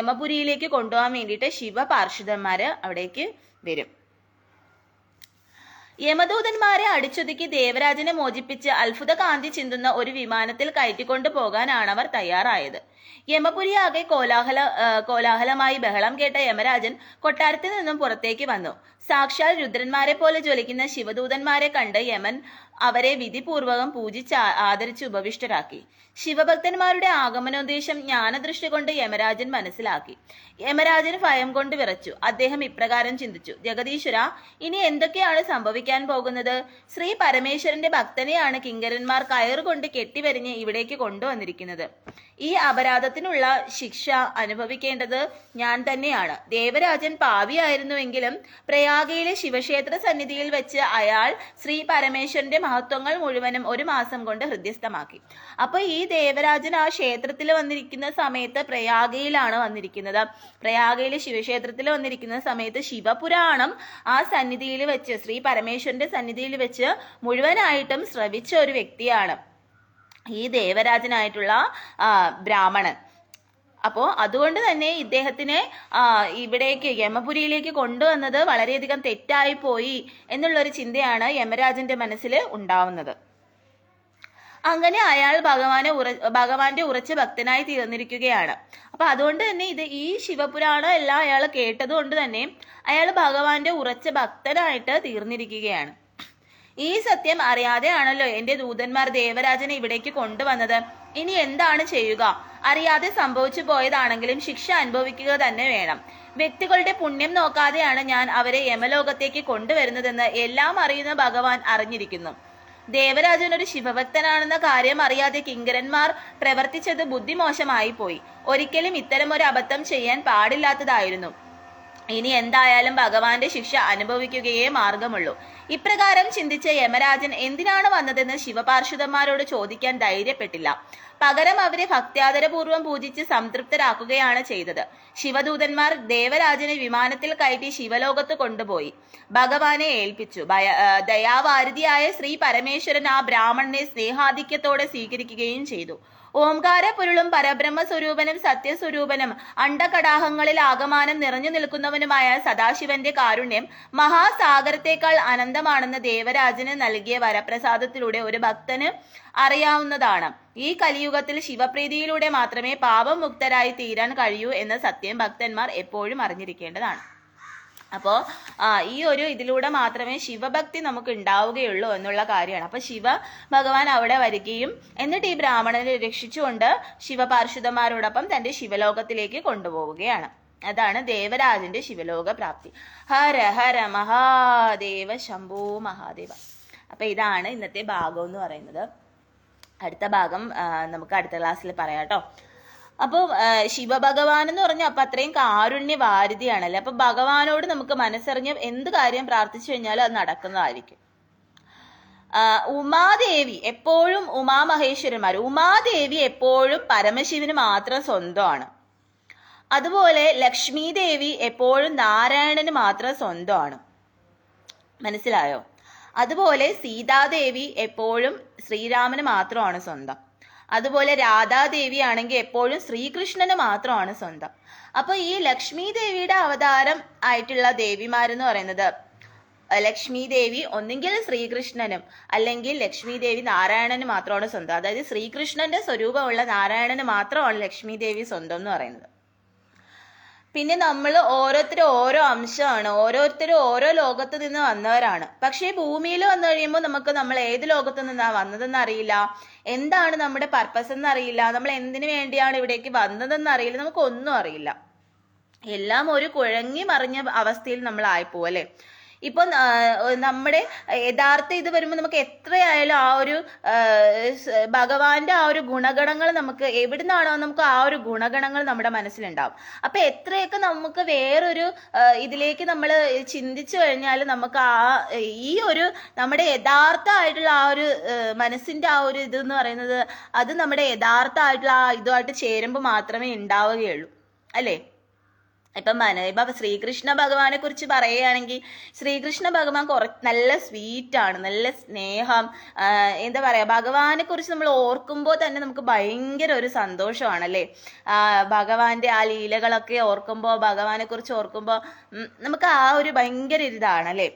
Speaker 1: യമപുരിയിലേക്ക് കൊണ്ടുപോകാൻ വേണ്ടിയിട്ട് ശിവപാർഷിതന്മാര് അവിടേക്ക് വരും. യമദൂതന്മാരെ അടിച്ചൊതുക്കി ദേവരാജനെ മോചിപ്പിച്ച് അത്ഭുത കാന്തി ചിന്തുന്ന ഒരു വിമാനത്തിൽ കയറ്റിക്കൊണ്ടു പോകാനാണ് അവർ തയ്യാറായത്. യമപുരിയാകെ കോലാഹലമായി ബഹളം കേട്ട യമരാജൻ കൊട്ടാരത്തിൽ നിന്നും പുറത്തേക്ക് വന്നു. സാക്ഷാൽ രുദ്രന്മാരെ പോലെ ജ്വലിക്കുന്ന ശിവദൂതന്മാരെ കണ്ട് യമൻ അവരെ വിധിപൂർവകം പൂജിച്ച് ആദരിച്ച് ഉപവിഷ്ടരാക്കി. ശിവഭക്തന്മാരുടെ ആഗമനോദ്ദേശം ജ്ഞാനദൃഷ്ടി കൊണ്ട് യമരാജൻ മനസ്സിലാക്കി. യമരാജന് ഭയം കൊണ്ട് വിറച്ചു. അദ്ദേഹം ഇപ്രകാരം ചിന്തിച്ചു: ജഗദീശ്വര, ഇനി എന്തൊക്കെയാണ് സംഭവിക്കാൻ പോകുന്നത്? ശ്രീ പരമേശ്വരന്റെ ഭക്തനെയാണ് കിങ്കരന്മാർ കയറുകൊണ്ട് കെട്ടിവരിഞ്ഞ് ഇവിടേക്ക് കൊണ്ടുവന്നിരിക്കുന്നത്. ഈ അപരാധത്തിനുള്ള ശിക്ഷ അനുഭവിക്കേണ്ടത് ഞാൻ തന്നെയാണ്. ദേവരാജൻ പാപിയായിരുന്നുവെങ്കിലും പ്രയാഗയിലെ ശിവക്ഷേത്ര സന്നിധിയിൽ വെച്ച് അയാൾ ശ്രീ പരമേശ്വരന്റെ മഹത്വങ്ങൾ മുഴുവനും ഒരു മാസം കൊണ്ട് ഹൃദ്യസ്ഥമാക്കി. അപ്പൊ ഈ ദേവരാജൻ ആ ക്ഷേത്രത്തിൽ വന്നിരിക്കുന്ന സമയത്ത് പ്രയാഗയിലാണ് വന്നിരിക്കുന്നത്. പ്രയാഗയിലെ ശിവക്ഷേത്രത്തിൽ വന്നിരിക്കുന്ന സമയത്ത് ശിവപുരാണം ആ സന്നിധിയിൽ വെച്ച്, ശ്രീ പരമേശ്വരന്റെ സന്നിധിയിൽ വെച്ച് മുഴുവനായിട്ടും ശ്രവിച്ച ഒരു വ്യക്തിയാണ് ഈ ദേവരാജനായിട്ടുള്ള ബ്രാഹ്മണൻ. അപ്പോ അതുകൊണ്ട് തന്നെ ഇദ്ദേഹത്തിനെ ഇവിടേക്ക് യമപുരിയിലേക്ക് കൊണ്ടുവന്നത് വളരെയധികം തെറ്റായി പോയി എന്നുള്ളൊരു ചിന്തയാണ് യമരാജന്റെ മനസ്സിൽ ഉണ്ടാവുന്നത്. അങ്ങനെ അയാൾ ഭഗവാന്റെ ഉറച്ച ഭക്തനായി തീർന്നിരിക്കുകയാണ്. അപ്പൊ അതുകൊണ്ട് തന്നെ ഈ ശിവപുരാണം എല്ലാം അയാൾ കേട്ടത് കൊണ്ട് തന്നെ അയാൾ ഭഗവാന്റെ ഉറച്ച ഭക്തനായിട്ട് തീർന്നിരിക്കുകയാണ്. ഈ സത്യം അറിയാതെയാണല്ലോ എന്റെ ദൂതന്മാർ ദേവരാജനെ ഇവിടേക്ക് കൊണ്ടുവന്നത്. ഇനി എന്താണ് ചെയ്യുക? അറിയാതെ സംഭവിച്ചു പോയതാണെങ്കിലും ശിക്ഷ അനുഭവിക്കുക തന്നെ വേണം. വ്യക്തികളുടെ പുണ്യം നോക്കാതെയാണ് ഞാൻ അവരെ യമലോകത്തേക്ക് കൊണ്ടുവരുന്നതെന്ന് എല്ലാം അറിയുന്ന ഭഗവാൻ അറിഞ്ഞിരിക്കുന്നു. ദേവരാജൻ ഒരു ശിവഭക്തനാണെന്ന കാര്യം അറിയാതെ കിങ്കരന്മാർ പ്രവർത്തിച്ചത് ബുദ്ധിമോശമായി പോയി. ഒരിക്കലും ഇത്തരം ഒരു അബദ്ധം ചെയ്യാൻ പാടില്ലാത്തതായിരുന്നു. ഇനി എന്തായാലും ഭഗവാന്റെ ശിക്ഷ അനുഭവിക്കുകയേ മാർഗമുള്ളൂ. ഇപ്രകാരം ചിന്തിച്ച യമരാജൻ എന്തിനാണ് വന്നതെന്ന് ശിവപാർഷദന്മാരോട് ചോദിക്കാൻ ധൈര്യപ്പെട്ടില്ല. പകരം അവരെ ഭക്ത്യാദരപൂർവ്വം പൂജിച്ച് സംതൃപ്തരാക്കുകയാണ് ചെയ്തത്. ശിവദൂതന്മാർ ദേവരാജനെ വിമാനത്തിൽ കയറ്റി ശിവലോകത്ത് കൊണ്ടുപോയി ഭഗവാനെ ഏൽപ്പിച്ചു. ദയാവാരിധിയായ ശ്രീ പരമേശ്വരൻ ആ ബ്രാഹ്മണനെ സ്നേഹാധിക്യത്തോടെ സ്വീകരിക്കുകയും ചെയ്തു. ഓംകാരപൊരുളും പരബ്രഹ്മ സ്വരൂപനും സത്യസ്വരൂപനും അണ്ടകടാഹങ്ങളിൽ ആകമാനം നിറഞ്ഞു നിൽക്കുന്നവനുമായ സദാശിവന്റെ കാരുണ്യം മഹാസാഗരത്തേക്കാൾ അനന്തമാണെന്ന് ദേവരാജന് നൽകിയ വരപ്രസാദത്തിലൂടെ ഒരു ഭക്തന് അറിയാവുന്നതാണ്. ഈ കലിയുഗത്തിൽ ശിവപ്രീതിയിലൂടെ മാത്രമേ പാപം മുക്തരായി തീരാൻ കഴിയൂ എന്ന സത്യം ഭക്തന്മാർ എപ്പോഴും അറിഞ്ഞിരിക്കേണ്ടതാണ്. അപ്പോൾ ഈ ഒരു ഇതിലൂടെ മാത്രമേ ശിവഭക്തി നമുക്ക് ഉണ്ടാവുകയുള്ളൂ എന്നുള്ള കാര്യമാണ്. അപ്പൊ ശിവ ഭഗവാൻ അവിടെ വരികയും എന്നിട്ട് ഈ ബ്രാഹ്മണനെ രക്ഷിച്ചുകൊണ്ട് ശിവപാർഷദന്മാരോടൊപ്പം തന്റെ ശിവലോകത്തിലേക്ക് കൊണ്ടുപോവുകയാണ്. അതാണ് ദേവരാജന്റെ ശിവലോക പ്രാപ്തി. ഹര ഹര മഹാദേവ ശംഭോ മഹാദേവ. അപ്പൊ ഇതാണ് ഇന്നത്തെ ഭാഗം എന്ന് പറയുന്നത്. അടുത്ത ഭാഗം നമുക്ക് അടുത്ത ക്ലാസ്സിൽ പറയാം കേട്ടോ. അപ്പോൾ ശിവഭഗവാൻ എന്ന് പറഞ്ഞാൽ അപ്പൊ അത്രയും കാരുണ്യവാരിധിയാണല്ലേ. അപ്പൊ ഭഗവാനോട് നമുക്ക് മനസ്സറിഞ്ഞ് എന്ത് കാര്യം പ്രാർത്ഥിച്ചു കഴിഞ്ഞാലും അത് നടക്കുന്നതായിരിക്കും. ഉമാദേവി എപ്പോഴും ഉമാദേവി എപ്പോഴും പരമശിവന് മാത്രം സ്വന്തമാണ്. അതുപോലെ ലക്ഷ്മി ദേവി എപ്പോഴും നാരായണന് മാത്രം സ്വന്തമാണ്. മനസ്സിലായോ? അതുപോലെ സീതാദേവി എപ്പോഴും ശ്രീരാമന് മാത്രമാണ് സ്വന്തം. അതുപോലെ രാധാദേവി ആണെങ്കിൽ എപ്പോഴും ശ്രീകൃഷ്ണന് മാത്രമാണ് സ്വന്തം. അപ്പൊ ഈ ലക്ഷ്മി ദേവിയുടെ അവതാരം ആയിട്ടുള്ള ദേവിമാരെന്ന് പറയുന്നത്, ലക്ഷ്മി ദേവി ഒന്നെങ്കിൽ ശ്രീകൃഷ്ണനും അല്ലെങ്കിൽ ലക്ഷ്മി ദേവി നാരായണന് മാത്രമാണ് സ്വന്തം. അതായത് ശ്രീകൃഷ്ണന്റെ സ്വരൂപമുള്ള നാരായണന് മാത്രമാണ് ലക്ഷ്മി ദേവി സ്വന്തം എന്ന് പറയുന്നത്. പിന്നെ നമ്മൾ ഓരോരുത്തരും ഓരോ അംശമാണ്, ഓരോരുത്തരും ഓരോ ലോകത്ത് നിന്ന് വന്നവരാണ്. പക്ഷേ ഭൂമിയിൽ വന്നു കഴിയുമ്പോൾ നമ്മൾ ഏത് ലോകത്ത് നിന്നാ വന്നതെന്ന് അറിയില്ല, എന്താണ് നമ്മുടെ പർപ്പസ് എന്ന് അറിയില്ല, നമ്മൾ എന്തിനു വേണ്ടിയാണ് ഇവിടേക്ക് വന്നതെന്ന് അറിയില്ല, നമുക്കൊന്നും അറിയില്ല. എല്ലാം ഒരു കുഴങ്ങി മറിഞ്ഞ അവസ്ഥയിൽ നമ്മൾ ആയിപ്പോവും അല്ലെ. ഇപ്പൊ നമ്മുടെ യഥാർത്ഥ ഇത് വരുമ്പോൾ നമുക്ക് എത്രയായാലും ആ ഒരു ഭഗവാന്റെ ആ ഒരു ഗുണഗണങ്ങൾ നമുക്ക് എവിടുന്നാണോ നമുക്ക് ആ ഒരു ഗുണഗണങ്ങൾ നമ്മുടെ മനസ്സിലുണ്ടാവും. അപ്പൊ എത്രയൊക്കെ നമുക്ക് വേറൊരു ഇതിലേക്ക് നമ്മൾ ചിന്തിച്ചു കഴിഞ്ഞാൽ നമുക്ക് ഈ ഒരു നമ്മുടെ യഥാർത്ഥമായിട്ടുള്ള ആ ഒരു മനസ്സിന്റെ ആ ഒരു ഇതെന്ന് പറയുന്നത് അത് നമ്മുടെ യഥാർത്ഥമായിട്ടുള്ള ആ ഇതുമായിട്ട് ചേരുമ്പോൾ മാത്രമേ ഉണ്ടാവുകയുള്ളൂ അല്ലേ. ഇപ്പം ശ്രീകൃഷ്ണ ഭഗവാനെ കുറിച്ച് പറയുകയാണെങ്കിൽ ശ്രീകൃഷ്ണ ഭഗവാൻ നല്ല സ്വീറ്റാണ്, നല്ല സ്നേഹം, എന്താ പറയാ, ഭഗവാനെ കുറിച്ച് നമ്മൾ ഓർക്കുമ്പോൾ തന്നെ നമുക്ക് ഭയങ്കര ഒരു സന്തോഷമാണല്ലേ. ഭഗവാന്റെ ആ ലീലകളൊക്കെ ഓർക്കുമ്പോൾ, ഭഗവാനെ കുറിച്ച് ഓർക്കുമ്പോൾ നമുക്ക് ആ ഒരു ഭയങ്കര ഇതാണല്ലേ.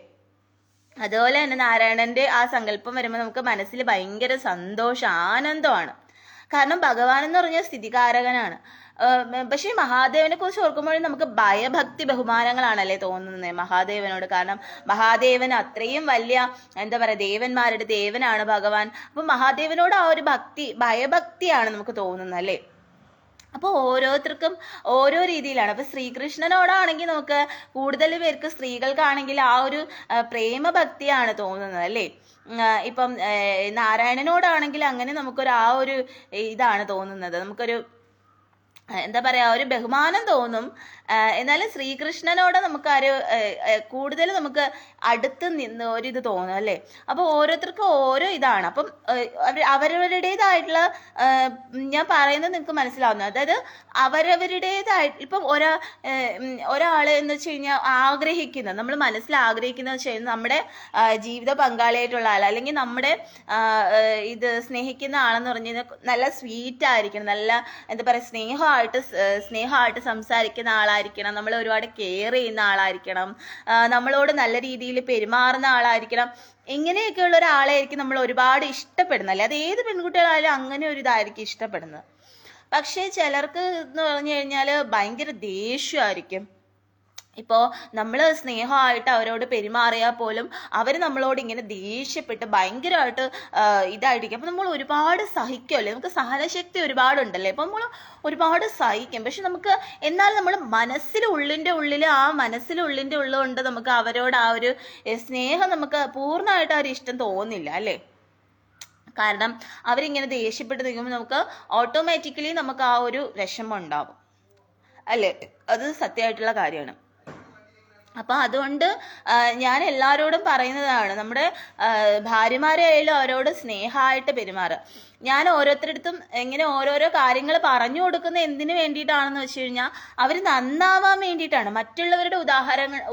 Speaker 1: അതുപോലെ തന്നെ നാരായണന്റെ ആ സങ്കല്പം വരുമ്പോൾ നമുക്ക് മനസ്സിൽ ഭയങ്കര സന്തോഷം, ആനന്ദമാണ്. കാരണം ഭഗവാൻ എന്ന് പറഞ്ഞാൽ സ്ഥിതികാരകനാണ്. പക്ഷെ മഹാദേവനെ കുറിച്ച് ഓർക്കുമ്പോഴും നമുക്ക് ഭയഭക്തി ബഹുമാനങ്ങളാണല്ലേ തോന്നുന്നത് മഹാദേവനോട്. കാരണം മഹാദേവൻ അത്രയും വലിയ എന്താ പറയാ ദേവന്മാരുടെ ദേവനാണ് ഭഗവാൻ. അപ്പൊ മഹാദേവനോട് ആ ഒരു ഭയഭക്തിയാണ് നമുക്ക് തോന്നുന്നത് അല്ലേ. അപ്പോൾ ഓരോരുത്തർക്കും ഓരോ രീതിയിലാണ്. അപ്പൊ ശ്രീകൃഷ്ണനോടാണെങ്കിൽ നമുക്ക് കൂടുതൽ പേർക്ക് സ്ത്രീകൾക്കാണെങ്കിൽ ആ ഒരു പ്രേമഭക്തിയാണ് തോന്നുന്നത് അല്ലേ. ഇപ്പം നാരായണനോടാണെങ്കിൽ അങ്ങനെ നമുക്കൊരു ആ ഒരു ഇതാണ് തോന്നുന്നത്, നമുക്കൊരു എന്താ പറയാ ഒരു ബഹുമാനം തോന്നും. എന്നാലും ശ്രീകൃഷ്ണനോട് നമുക്ക് കൂടുതൽ നമുക്ക് അടുത്ത് നിന്ന് ഒരിത് തോന്നും അല്ലേ. അപ്പൊ ഓരോരുത്തർക്കും ഓരോ ഇതാണ്. അപ്പം അവരവരുടേതായിട്ടുള്ള ഞാൻ പറയുന്നത് നിങ്ങൾക്ക് മനസ്സിലാവുന്നു. അതായത് അവരവരുടേതായിട്ട് ഇപ്പം ഒരാള് എന്ന് വെച്ച് കഴിഞ്ഞാൽ ആഗ്രഹിക്കുന്നത്, നമ്മൾ മനസ്സിൽ ആഗ്രഹിക്കുന്നത് വെച്ച് കഴിഞ്ഞാൽ നമ്മുടെ ജീവിത പങ്കാളിയായിട്ടുള്ള ആൾ, അല്ലെങ്കിൽ നമ്മുടെ ഇത് സ്നേഹിക്കുന്ന ആളെന്ന് പറഞ്ഞു കഴിഞ്ഞാൽ നല്ല സ്വീറ്റ് ആയിരിക്കണം, നല്ല എന്താ പറയുക സ്നേഹമായിട്ട് സംസാരിക്കുന്ന ആളായിരിക്കണം, നമ്മൾ ഒരുപാട് കെയർ ചെയ്യുന്ന ആളായിരിക്കണം, നമ്മളോട് നല്ല രീതിയിൽ പെരുമാറുന്ന ആളായിരിക്കണം. ഇങ്ങനെയൊക്കെയുള്ള ഒരാളായിരിക്കും നമ്മൾ ഒരുപാട് ഇഷ്ടപ്പെടുന്നത് അല്ലേ. അത് ഏത് പെൺകുട്ടികളായാലും അങ്ങനെ ഒരു ഇതായിരിക്കും ഇഷ്ടപ്പെടുന്നത്. പക്ഷേ ചിലർക്ക് എന്ന് പറഞ്ഞു കഴിഞ്ഞാൽ ഭയങ്കര ദേഷ്യമായിരിക്കും. ഇപ്പോൾ നമ്മൾ സ്നേഹമായിട്ട് അവരോട് പെരുമാറിയാൽ പോലും അവർ നമ്മളോട് ഇങ്ങനെ ദേഷ്യപ്പെട്ട് ഭയങ്കരമായിട്ട് ഇതായിരിക്കും. അപ്പം നമ്മൾ ഒരുപാട് സഹിക്കുമല്ലേ, നമുക്ക് സഹനശക്തി ഒരുപാടുണ്ടല്ലേ. അപ്പം നമ്മൾ ഒരുപാട് സഹിക്കും. പക്ഷെ നമുക്ക് എന്നാൽ നമ്മൾ ഉള്ളിൻ്റെ ഉള്ളിൽ കൊണ്ട് നമുക്ക് അവരോട് ആ ഒരു സ്നേഹം നമുക്ക് പൂർണ്ണമായിട്ട് ആ ഒരു ഇഷ്ടം തോന്നില്ല അല്ലേ. കാരണം അവരിങ്ങനെ ദേഷ്യപ്പെട്ട് നിൽക്കുമ്പോൾ നമുക്ക് ഓട്ടോമാറ്റിക്കലി നമുക്ക് ആ ഒരു വിഷമം ഉണ്ടാവും അല്ലേ. അത് സത്യമായിട്ടുള്ള കാര്യമാണ്. അപ്പം അതുകൊണ്ട് ഞാൻ എല്ലാവരോടും പറയുന്നതാണ്, നമ്മുടെ ഭാര്യമാരെ ആയാലും അവരോട് സ്നേഹമായിട്ട് പെരുമാറുക. ഞാൻ ഓരോരുത്തരടുത്തും ഇങ്ങനെ ഓരോരോ കാര്യങ്ങൾ പറഞ്ഞു കൊടുക്കുന്ന എന്തിനു വേണ്ടിയിട്ടാണെന്ന് വെച്ച് കഴിഞ്ഞാൽ അവർ നന്നാവാൻ വേണ്ടിയിട്ടാണ്. മറ്റുള്ളവരുടെ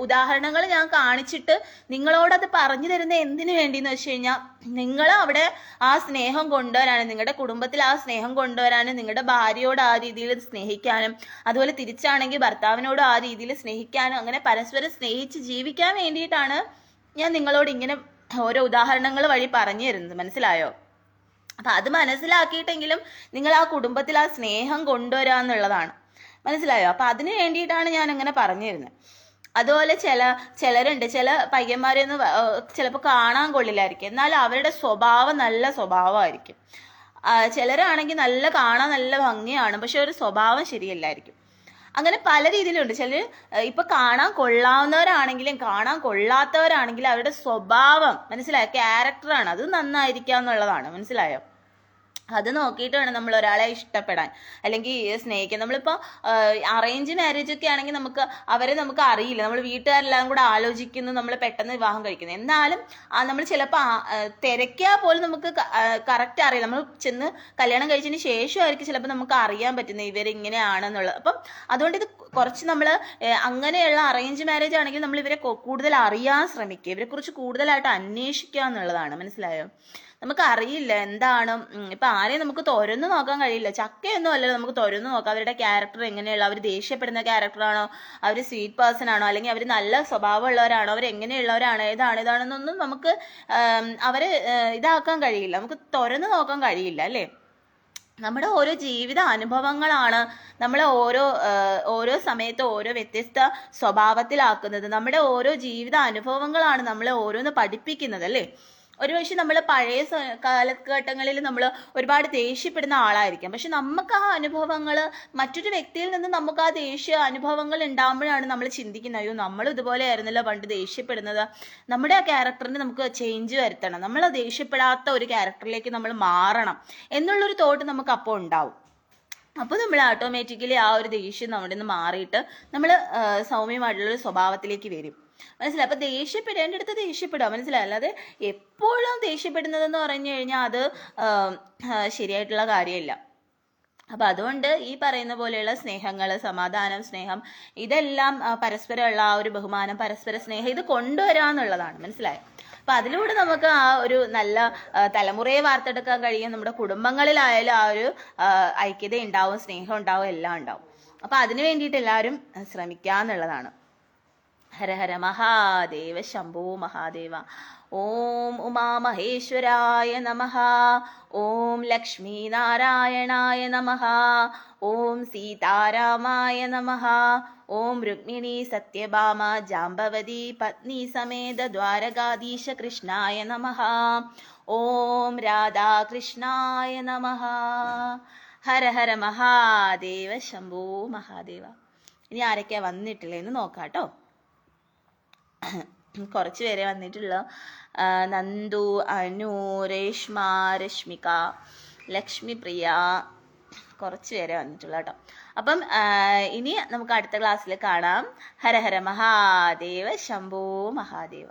Speaker 1: ഉദാഹരണങ്ങൾ ഞാൻ കാണിച്ചിട്ട് നിങ്ങളോടത് പറഞ്ഞു തരുന്ന എന്തിനു വേണ്ടിയെന്ന് വെച്ച് കഴിഞ്ഞാൽ നിങ്ങൾ അവിടെ ആ സ്നേഹം കൊണ്ടുവരാനും, നിങ്ങളുടെ കുടുംബത്തിൽ ആ സ്നേഹം കൊണ്ടുവരാനും, നിങ്ങളുടെ ഭാര്യയോട് ആ രീതിയിൽ സ്നേഹിക്കാനും, അതുപോലെ തിരിച്ചാണെങ്കിൽ ഭർത്താവിനോട് ആ രീതിയിൽ സ്നേഹിക്കാനും, അങ്ങനെ പരസ്പരം സ്നേഹിച്ച് ജീവിക്കാൻ വേണ്ടിയിട്ടാണ് ഞാൻ നിങ്ങളോട് ഇങ്ങനെ ഓരോ ഉദാഹരണങ്ങൾ വഴി പറഞ്ഞു തരുന്നത്. മനസ്സിലായോ? അപ്പൊ അത് മനസ്സിലാക്കിയിട്ടെങ്കിലും നിങ്ങൾ ആ കുടുംബത്തിൽ ആ സ്നേഹം കൊണ്ടുവരാന്നുള്ളതാണ്. മനസ്സിലായോ? അപ്പൊ അതിന് വേണ്ടിയിട്ടാണ് ഞാൻ അങ്ങനെ പറഞ്ഞു തരുന്നത്. അതുപോലെ ചിലരുണ്ട്, ചില പയ്യന്മാരെയൊന്നും ചിലപ്പോൾ കാണാൻ കൊള്ളില്ലായിരിക്കും, എന്നാൽ അവരുടെ സ്വഭാവം നല്ല സ്വഭാവമായിരിക്കും. ചിലരാണെങ്കിൽ കാണാൻ നല്ല ഭംഗിയാണ്, പക്ഷെ ഒരു സ്വഭാവം ശരിയല്ലായിരിക്കും. അങ്ങനെ പല രീതിയിലുണ്ട്. ചിലർ ഇപ്പൊ കാണാൻ കൊള്ളാവുന്നവരാണെങ്കിലും കാണാൻ കൊള്ളാത്തവരാണെങ്കിലും അവരുടെ സ്വഭാവം മനസ്സിലായോ, ക്യാരക്ടറാണ്, അത് നന്നായിരിക്കുക എന്നുള്ളതാണ്. മനസ്സിലായോ? അത് നോക്കിയിട്ട് വേണം നമ്മൾ ഒരാളെ ഇഷ്ടപ്പെടാൻ അല്ലെങ്കിൽ സ്നേഹിക്കാൻ. നമ്മളിപ്പോൾ അറേഞ്ച് മാരേജ് ഒക്കെ ആണെങ്കിൽ അവരെ നമുക്ക് അറിയില്ല, നമ്മൾ വീട്ടുകാരെല്ലാം കൂടെ ആലോചിക്കുന്നു, നമ്മൾ പെട്ടെന്ന് വിവാഹം കഴിക്കുന്നു. എന്നാലും നമ്മൾ ചിലപ്പോൾ തിരക്കിയാൽ പോലും നമുക്ക് കറക്റ്റ് അറിയില്ല. നമ്മൾ ചെന്ന് കല്യാണം കഴിച്ചതിന് ശേഷമായിരിക്കും ചിലപ്പോൾ നമുക്ക് അറിയാൻ പറ്റുന്നത് ഇവരിങ്ങനെയാണെന്നുള്ളത്. അപ്പം അതുകൊണ്ട് ഇത് കുറച്ച് നമ്മൾ അങ്ങനെയുള്ള അറേഞ്ച് മാരേജ് ആണെങ്കിൽ നമ്മൾ ഇവരെ കൂടുതൽ അറിയാൻ ശ്രമിക്കുക, ഇവരെക്കുറിച്ച് കൂടുതലായിട്ട് അന്വേഷിക്കുക എന്നുള്ളതാണ്. മനസ്സിലായോ? നമുക്ക് അറിയില്ല എന്താണ്, ഇപ്പൊ ആരെയും നമുക്ക് തുറന്നു നോക്കാൻ കഴിയില്ല. ചക്കയൊന്നും അല്ലല്ലോ നമുക്ക് തുറന്നു നോക്കാം അവരുടെ ക്യാരക്ടർ എങ്ങനെയുള്ള, അവർ ദേഷ്യപ്പെടുന്ന ക്യാരക്ടറാണോ, അവർ സ്വീറ്റ് പേഴ്സൺ ആണോ, അല്ലെങ്കിൽ അവർ നല്ല സ്വഭാവമുള്ളവരാണോ, അവർ എങ്ങനെയുള്ളവരാണ്, ഇതാണെന്നൊന്നും നമുക്ക് അവരെ ഇതാക്കാൻ കഴിയില്ല, നമുക്ക് തുറന്നു നോക്കാൻ കഴിയില്ല അല്ലേ. നമ്മുടെ ഓരോ ജീവിത അനുഭവങ്ങളാണ് നമ്മളെ ഓരോ സമയത്ത് ഓരോ വ്യത്യസ്ത സ്വഭാവത്തിലാക്കുന്നത്. നമ്മുടെ ഓരോ ജീവിത അനുഭവങ്ങളാണ് നമ്മളെ ഓരോന്ന് പഠിപ്പിക്കുന്നത് അല്ലേ. ഒരുപക്ഷെ നമ്മൾ പഴയ കാലഘട്ടങ്ങളിൽ നമ്മൾ ഒരുപാട് ദേഷ്യപ്പെടുന്ന ആളായിരിക്കാം, പക്ഷെ നമുക്ക് ആ അനുഭവങ്ങൾ മറ്റൊരു വ്യക്തിയിൽ നിന്ന് നമുക്ക് ആ ദേഷ്യ അനുഭവങ്ങൾ ഉണ്ടാകുമ്പോഴാണ് നമ്മൾ ചിന്തിക്കുന്നത്, അയ്യോ നമ്മൾ ഇതുപോലെ ആയിരുന്നല്ലോ പണ്ട് ദേഷ്യപ്പെടുന്നത്, നമ്മുടെ ആ ക്യാരക്ടറിന് നമുക്ക് ചേഞ്ച് വരുത്തണം, നമ്മൾ ദേഷ്യപ്പെടാത്ത ഒരു ക്യാരക്ടറിലേക്ക് നമ്മൾ മാറണം എന്നുള്ളൊരു തോട്ട് നമുക്ക് അപ്പോൾ ഉണ്ടാവും. അപ്പോൾ നമ്മൾ ഓട്ടോമാറ്റിക്കലി ആ ഒരു ദേഷ്യം നമ്മുടെ നിന്ന് മാറിയിട്ട് നമ്മൾ സൗമ്യമായിട്ടുള്ളൊരു സ്വഭാവത്തിലേക്ക് വരും. മനസ്സിലായി? അപ്പൊ ദേഷ്യപ്പെടേണ്ടടുത്ത് ദേഷ്യപ്പെടുക, മനസ്സിലായി? അല്ലാതെ എപ്പോഴും ദേഷ്യപ്പെടുന്നതെന്ന് പറഞ്ഞു കഴിഞ്ഞാൽ അത് ശരിയായിട്ടുള്ള കാര്യമില്ല. അപ്പൊ അതുകൊണ്ട് ഈ പറയുന്ന പോലെയുള്ള സ്നേഹങ്ങൾ, സമാധാനം, സ്നേഹം, ഇതെല്ലാം പരസ്പരമുള്ള ആ ഒരു ബഹുമാനം, പരസ്പര സ്നേഹം, ഇത് കൊണ്ടുവരാന്നുള്ളതാണ്. മനസ്സിലായോ? അപ്പൊ അതിലൂടെ നമുക്ക് ആ ഒരു നല്ല തലമുറയെ വാർത്തെടുക്കാൻ കഴിയും. നമ്മുടെ കുടുംബങ്ങളിലായാലും ആ ഒരു ഐക്യത ഉണ്ടാവും, സ്നേഹം ഉണ്ടാവും, എല്ലാം ഉണ്ടാവും. അപ്പൊ അതിനു വേണ്ടിയിട്ട് എല്ലാവരും ശ്രമിക്കാന്നുള്ളതാണ്. ഹര ഹര മഹാദേവ ശംഭോ മഹാദേവ. ഓം ഉമാമഹേശ്വരായ നമഃ. ഓം ലക്ഷ്മീനാരായണായ നമഃ. ഓം സീതാരാമായ നമഃ. ഓം രുക്മിണി സത്യഭാമ ജാംബവതി പത്നി സമേത ദ്വാരകാധീശ കൃഷ്ണായ നമഃ. ഓം രാധാകൃഷ്ണായ നമഃ. ഹര ഹര മഹാദേവ ശംഭോ മഹാദേവ. ഇനി ആരൊക്കെയാ വന്നിട്ടില്ലെന്ന് നോക്കാട്ടോ. കുറച്ച് പേരെ വന്നിട്ടുള്ളൂ. നന്ദു, അനു, രേഷ്മ, രശ്മിക, ലക്ഷ്മിപ്രിയ, കുറച്ച് പേരെ വന്നിട്ടുള്ളൂ കേട്ടോ. അപ്പം ഇനി നമുക്ക് അടുത്ത ക്ലാസ്സിൽ കാണാം. ഹര ഹര മഹാദേവ ശംഭോ മഹാദേവ.